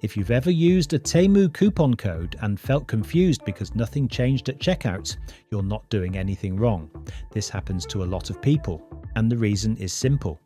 If you've ever used a Temu coupon code and felt confused because nothing changed at checkout, you're not doing anything wrong. This happens to a lot of people, and the reason is simple.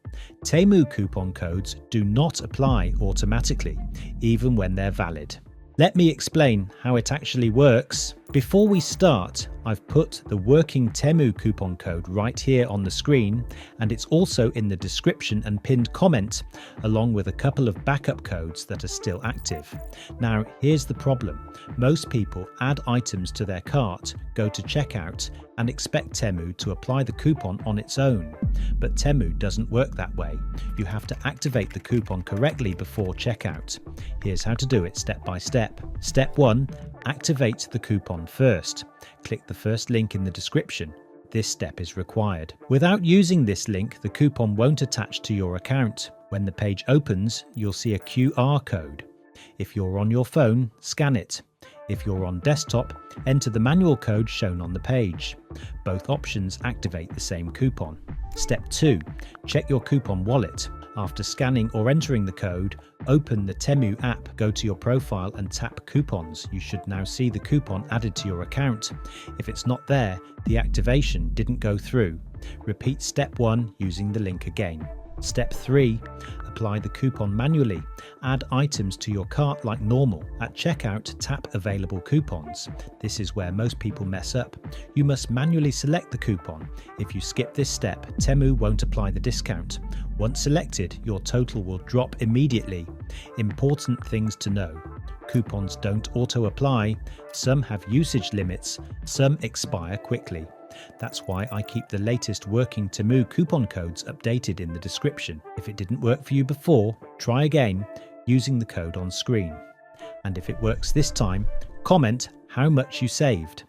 Temu coupon codes do not apply automatically, even when they're valid. Let me explain how it actually works. Before we start, I've put the working Temu coupon code right here on the screen, and it's also in the description and pinned comment, along with a couple of backup codes that are still active. Now, here's the problem. Most people add items to their cart, go to checkout, and expect Temu to apply the coupon on its own. But Temu doesn't work that way. You have to activate the coupon correctly before checkout. Here's how to do it step by step. Step 1. Activate the coupon first. Click the first link in the description. This step is required. Without using this link, the coupon won't attach to your account. When the page opens, you'll see a QR code. If you're on your phone, scan it. If you're on desktop, enter the manual code shown on the page. Both options activate the same coupon. Step 2. Check your coupon wallet. After scanning or entering the code, open the Temu app, go to your profile and tap Coupons. You should now see the coupon added to your account. If it's not there, the activation didn't go through. Repeat step 1 using the link again. Step 3. Apply the coupon manually. Add items to your cart like normal. At checkout, tap Available Coupons. This is where most people mess up. You must manually select the coupon. If you skip this step, Temu won't apply the discount. Once selected, your total will drop immediately. Important things to know. Coupons don't auto-apply. Some have usage limits. Some expire quickly. That's why I keep the latest working Temu coupon codes updated in the description. If it didn't work for you before, try again using the code on screen. And if it works this time, comment how much you saved.